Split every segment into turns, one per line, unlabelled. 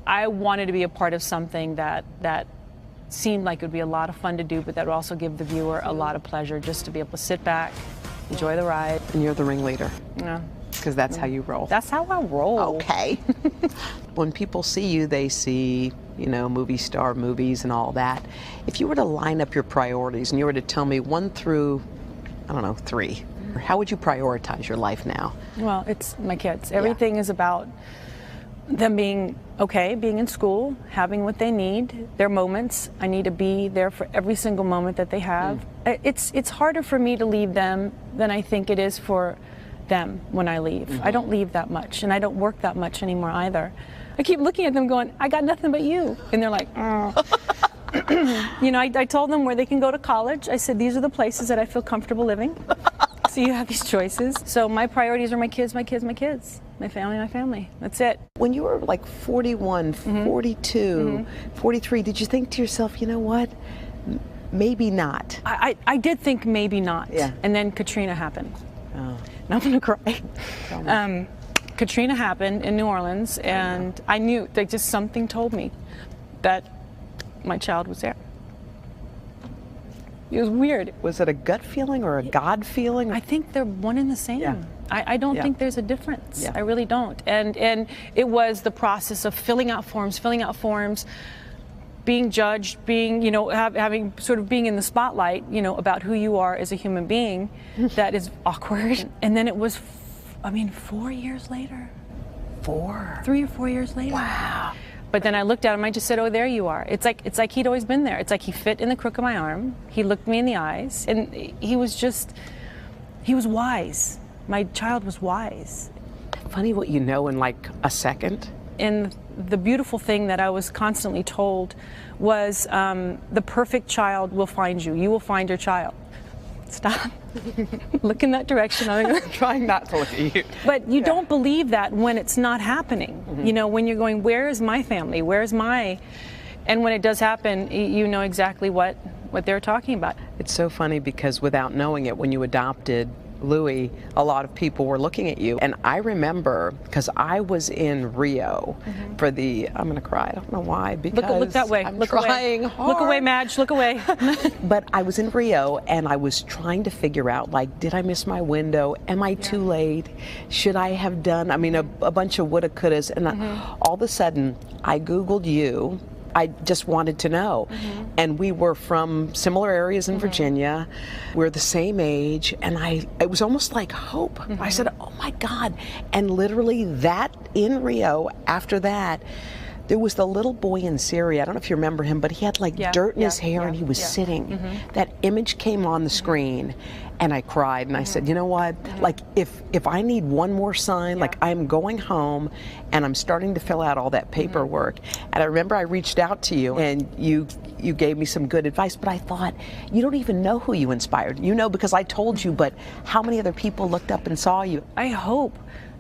I wanted to be a part of something that seemed like it would be a lot of fun to do, but that would also give the viewer a lot of pleasure, just to be able to sit back, enjoy the ride.
And you're the ringleader.
Yeah.
Because that's how you roll.
That's how I roll.
Okay. When people see you, they see, you know, movie star movies and all that. If you were to line up your priorities and you were to tell me 1 through, I don't know, 3, how would you prioritize your life now?
Well, it's my kids. Everything is about them being okay, being in school, having what they need, their moments. I need to be there for every single moment that they have. It's harder for me to leave them than I think it is for them when I leave. I don't leave that much, and I don't work that much anymore either. I keep looking at them going, I got nothing but you. And they're like, oh. You know, I told them where they can go to college. I said, these are the places that I feel comfortable living. So you have these choices. So my priorities are my kids, my kids, my kids. My family, my family. That's it.
When you were like 41, 42, 43, did you think to yourself, you know what? Maybe not.
I did think maybe not.
Yeah.
And then Katrina happened.
Oh.
And I'm gonna cry. Katrina happened in New Orleans, and I knew, like, just something told me that my child was there. It was weird.
Was it a gut feeling or a God feeling?
I think they're one and the same.
Yeah.
I don't think there's a difference.
Yeah.
I really don't. And it was the process of filling out forms, being judged, being, you know, having sort of being in the spotlight, you know, about who you are as a human being. That is awkward. And then it was, 4 years later. 3 or 4 years later.
Wow.
But then I looked at him, I just said, oh, there you are. It's like he'd always been there. It's like he fit in the crook of my arm. He looked me in the eyes, and he was wise. My child was wise.
Funny what you know in like a second.
And the beautiful thing that I was constantly told was, the perfect child will find you. You will find your child. Stop. Look in that direction. I'm
trying not to look at you.
But you don't believe that when it's not happening. You know, when you're going, where is my family? Where's my... And when it does happen, you know exactly what they're talking about.
It's so funny because without knowing it, when you adopted Louis, a lot of people were looking at you. And I remember, because I was in Rio for the, I'm going to cry, I don't know why, because
look that way.
I'm
look
trying
away.
hard.
Look away, Madge, look away.
But I was in Rio and I was trying to figure out, like, did I miss my window? Am I too late? Should I have done, a bunch of woulda, couldas. And all of a sudden, I Googled you. I just wanted to know. And we were from similar areas in Virginia. We're the same age, and it was almost like hope. I said, oh my God. And literally that in Rio, after that, there was the little boy in Syria. I don't know if you remember him, but he had like dirt in his hair and he was sitting. That image came on the screen and I cried and I said, you know what? Like if I need one more sign, like I'm going home and I'm starting to fill out all that paperwork. And I remember I reached out to you and you gave me some good advice, but I thought, you don't even know who you inspired. You know, because I told you, but how many other people looked up and saw you?
I hope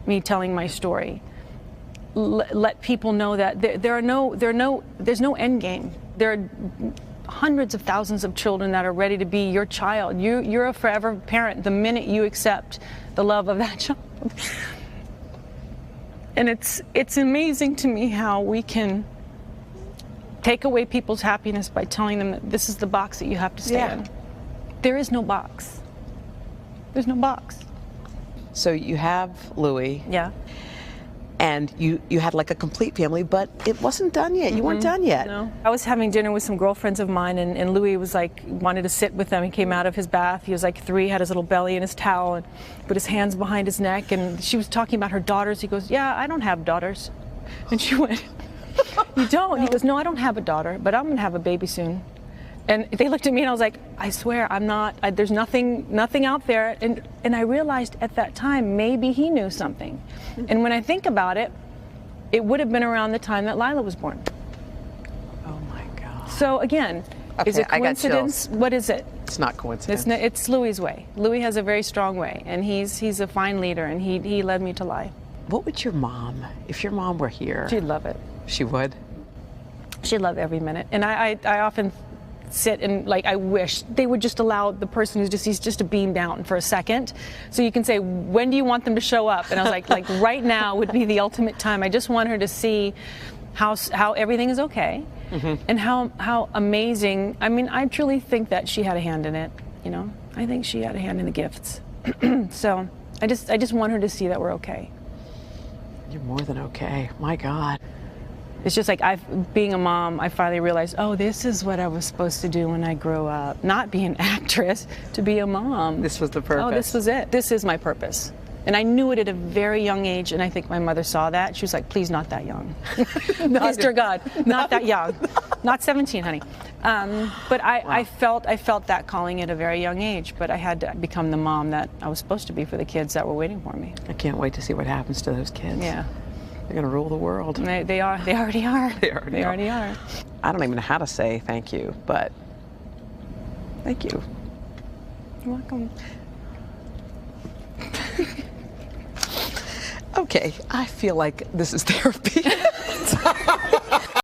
me telling my story let people know that there's no end game. There are hundreds of thousands of children that are ready to be your child. You're a forever parent the minute you accept the love of that child. And it's amazing to me how we can take away people's happiness by telling them that this is the box that you have to stay in. There is no box. There's no box.
So you have Louis.
Yeah.
And you had like a complete family, but it wasn't done yet. You weren't done yet.
No. I was having dinner with some girlfriends of mine, and Louis was like, wanted to sit with them. He came out of his bath. He was like 3, had his little belly in his towel, and put his hands behind his neck. And she was talking about her daughters. He goes, yeah, I don't have daughters. And she went, you don't? He goes, no, I don't have a daughter, but I'm going to have a baby soon. And they looked at me and I was like, I swear, I'm not, there's nothing out there. And I realized at that time, maybe he knew something. And when I think about it, it would have been around the time that Lila was born.
Oh my God.
So again, is it coincidence? What is it?
It's not coincidence.
It's Louis's way. Louis has a very strong way, and he's a fine leader, and he led me to life.
What would your mom, if your mom were here?
She'd love it.
She would?
She'd love every minute. And I often sit and like, I wish they would just allow the person who's deceased just to beam down for a second. So you can say, when do you want them to show up? And I was like right now would be the ultimate time. I just want her to see how everything is okay, and how amazing. I mean, I truly think that she had a hand in it. You know, I think she had a hand in the gifts. So I just want her to see that we're okay.
You're more than okay. My God.
It's just like being a mom, I finally realized, oh, this is what I was supposed to do when I grow up. Not be an actress, to be a mom.
This was the purpose.
Oh, this was it. This is my purpose. And I knew it at a very young age, and I think my mother saw that. She was like, please, not that young. Please, dear God, not that young. Not 17, honey. But I felt that calling at a very young age, but I had to become the mom that I was supposed to be for the kids that were waiting for me.
I can't wait to see what happens to those kids.
Yeah.
They're going to rule the world.
They are. They already are.
They already are. I don't even know how to say thank you, but thank you.
You're welcome.
Okay, I feel like this is therapy.